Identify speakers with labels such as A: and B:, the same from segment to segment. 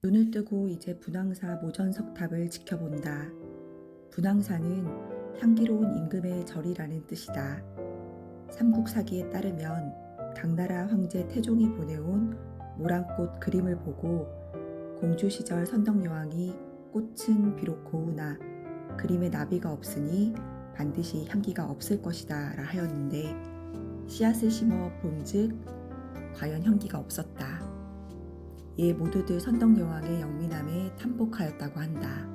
A: 눈을 뜨고 이제 분황사 모전석탑을 지켜본다. 분황사는 향기로운 임금의 절이라는 뜻이다. 삼국사기에 따르면 당나라 황제 태종이 보내온 모란꽃 그림을 보고 공주 시절 선덕여왕이 꽃은 비록 고우나 그림에 나비가 없으니 반드시 향기가 없을 것이다 라 하였는데 씨앗을 심어 본즉 과연 향기가 없었다. 이에 모두들 선덕여왕의 영민함에 탐복하였다고 한다.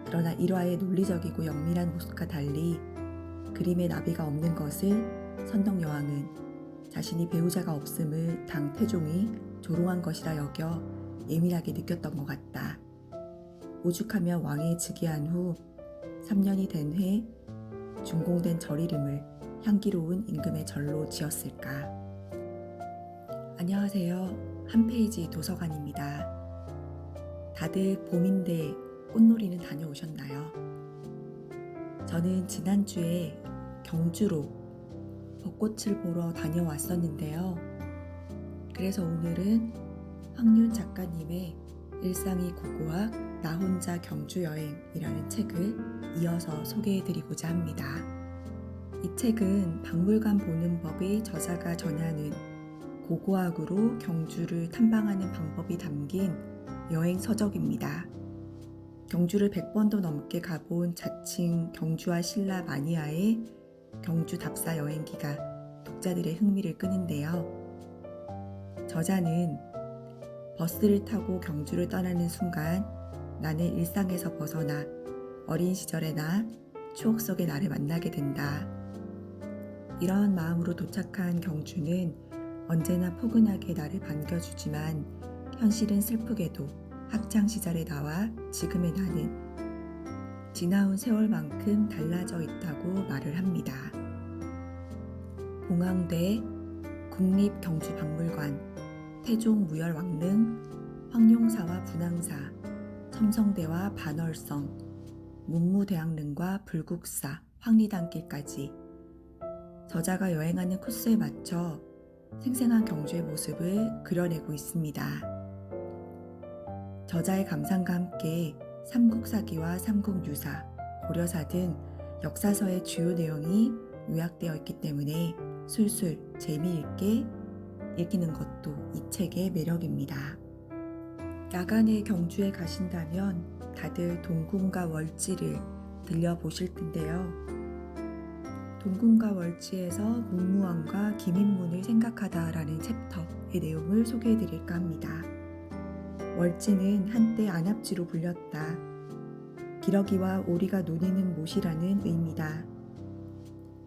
A: 그러나 일화의 논리적이고 영민한 모습과 달리 그림에 나비가 없는 것을 선덕여왕은 자신이 배우자가 없음을 당 태종이 조롱한 것이라 여겨 예민하게 느꼈던 것 같다. 오죽하면 왕에 즉위한 후 3년이 된 해 준공된 절 이름을 향기로운 임금의 절로 지었을까. 안녕하세요. 한 페이지 도서관입니다. 다들 봄인데 꽃놀이는 다녀오셨나요? 저는 지난주에 경주로 벚꽃을 보러 다녀왔었는데요. 그래서 오늘은 황윤 작가님의 일상이 고고학 나 혼자 경주 여행이라는 책을 이어서 소개해드리고자 합니다. 이 책은 박물관 보는 법의 저자가 전하는 고고학으로 경주를 탐방하는 방법이 담긴 여행 서적입니다. 경주를 100번도 넘게 가본 자칭 경주와 신라 마니아의 경주 답사 여행기가 독자들의 흥미를 끄는데요. 저자는 버스를 타고 경주를 떠나는 순간 나는 일상에서 벗어나 어린 시절의 나, 추억 속의 나를 만나게 된다. 이런 마음으로 도착한 경주는 언제나 포근하게 나를 반겨주지만 현실은 슬프게도 학창시절의 나와 지금의 나는 지나온 세월만큼 달라져 있다고 말을 합니다. 봉황대, 국립경주박물관, 태종무열왕릉, 황룡사와 분황사, 첨성대와 반월성, 문무대왕릉과 불국사, 황리단길까지 저자가 여행하는 코스에 맞춰 생생한 경주의 모습을 그려내고 있습니다. 저자의 감상과 함께 삼국사기와 삼국유사, 고려사 등 역사서의 주요 내용이 요약되어 있기 때문에 술술 재미있게 읽히는 것도 이 책의 매력입니다. 야간에 경주에 가신다면 다들 동궁과 월지를 들려보실 텐데요. 동궁과 월지에서 문무왕과 김인문을 생각하다라는 챕터의 내용을 소개해드릴까 합니다. 월지는 한때 안압지로 불렸다. 기러기와 오리가 노니는 못이라는 의미다.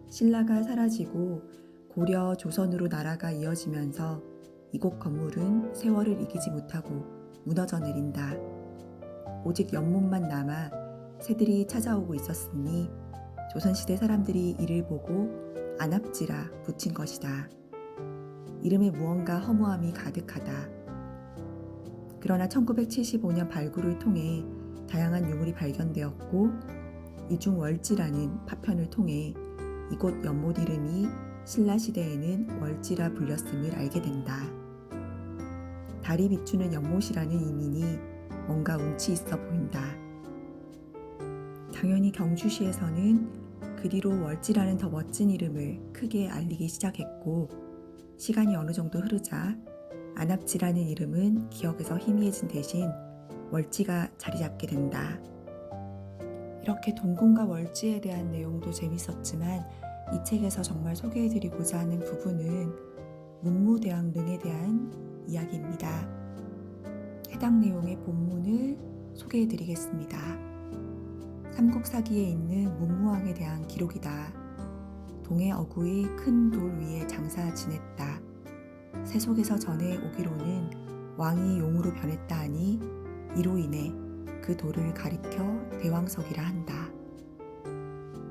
A: 신라가 사라지고 고려, 조선으로 나라가 이어지면서 이곳 건물은 세월을 이기지 못하고 무너져 내린다. 오직 연못만 남아 새들이 찾아오고 있었으니 조선시대 사람들이 이를 보고 안압지라 붙인 것이다. 이름에 무언가 허무함이 가득하다. 그러나 1975년 발굴을 통해 다양한 유물이 발견되었고 이 중 월지라는 파편을 통해 이곳 연못 이름이 신라시대에는 월지라 불렸음을 알게 된다. 달이 비추는 연못이라는 이민이 뭔가 운치 있어 보인다. 당연히 경주시에서는 그 뒤로 월지라는 더 멋진 이름을 크게 알리기 시작했고 시간이 어느 정도 흐르자 안압지라는 이름은 기억에서 희미해진 대신 월지가 자리 잡게 된다. 이렇게 동궁과 월지에 대한 내용도 재밌었지만 이 책에서 정말 소개해드리고자 하는 부분은 문무대왕릉에 대한 이야기입니다. 해당 내용의 본문을 소개해드리겠습니다. 삼국사기에 있는 문무왕에 대한 기록이다. 동해 어구의 큰 돌 위에 장사 지냈다. 세속에서 전해 오기로는 왕이 용으로 변했다 하니 이로 인해 그 돌을 가리켜 대왕석이라 한다.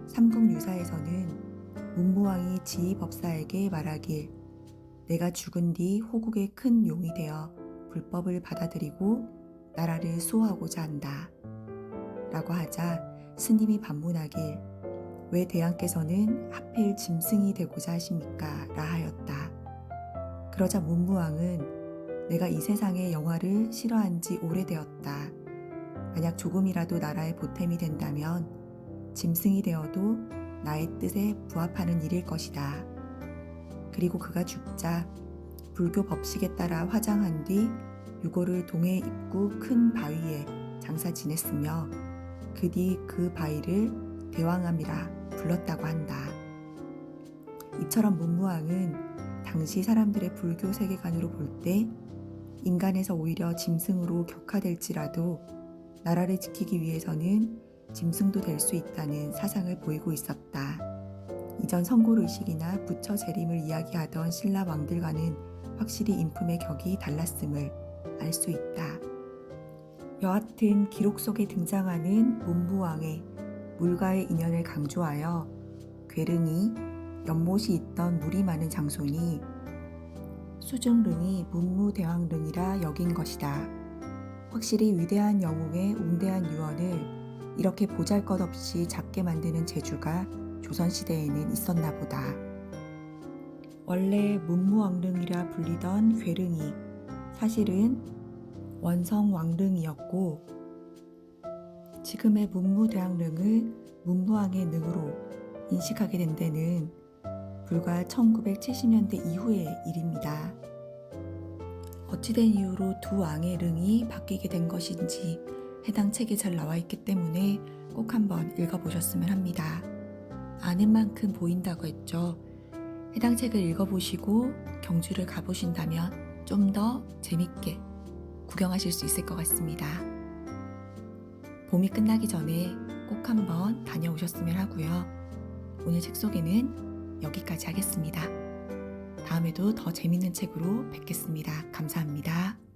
A: 삼국유사에서는 문무왕이 지휘법사에게 말하길 내가 죽은 뒤 호국의 큰 용이 되어 불법을 받아들이고 나라를 수호하고자 한다. 라고 하자 스님이 반문하길 왜 대왕께서는 하필 짐승이 되고자 하십니까? 라 하였다. 그러자 문무왕은 내가 이 세상의 영화를 싫어한 지 오래되었다. 만약 조금이라도 나라의 보탬이 된다면 짐승이 되어도 나의 뜻에 부합하는 일일 것이다. 그리고 그가 죽자 불교 법식에 따라 화장한 뒤 유골을 동해 입구 큰 바위에 장사 지냈으며 그 뒤 그 바위를 대왕암이라 불렀다고 한다. 이처럼 문무왕은 당시 사람들의 불교 세계관으로 볼 때 인간에서 오히려 짐승으로 격화될지라도 나라를 지키기 위해서는 짐승도 될 수 있다는 사상을 보이고 있었다. 이전 성골의식이나 부처 재림을 이야기하던 신라 왕들과는 확실히 인품의 격이 달랐음을 알 수 있다. 여하튼 기록 속에 등장하는 문무왕의 물과의 인연을 강조하여 괴릉이 연못이 있던 물이 많은 장소니 수중릉이 문무대왕릉이라 여긴 것이다. 확실히 위대한 영웅의 웅대한 유언을 이렇게 보잘것없이 작게 만드는 재주가 조선시대에는 있었나 보다. 원래 문무왕릉이라 불리던 괴릉이 사실은 원성왕릉이었고 지금의 문무대왕릉을 문무왕의 능으로 인식하게 된 데는 불과 1970년대 이후의 일입니다. 어찌된 이유로 두 왕의 릉이 바뀌게 된 것인지 해당 책에 잘 나와 있기 때문에 꼭 한번 읽어보셨으면 합니다. 아는 만큼 보인다고 했죠. 해당 책을 읽어보시고 경주를 가보신다면 좀 더 재밌게 구경하실 수 있을 것 같습니다. 봄이 끝나기 전에 꼭 한번 다녀오셨으면 하고요. 오늘 책 소개는 여기까지 하겠습니다. 다음에도 더 재밌는 책으로 뵙겠습니다. 감사합니다.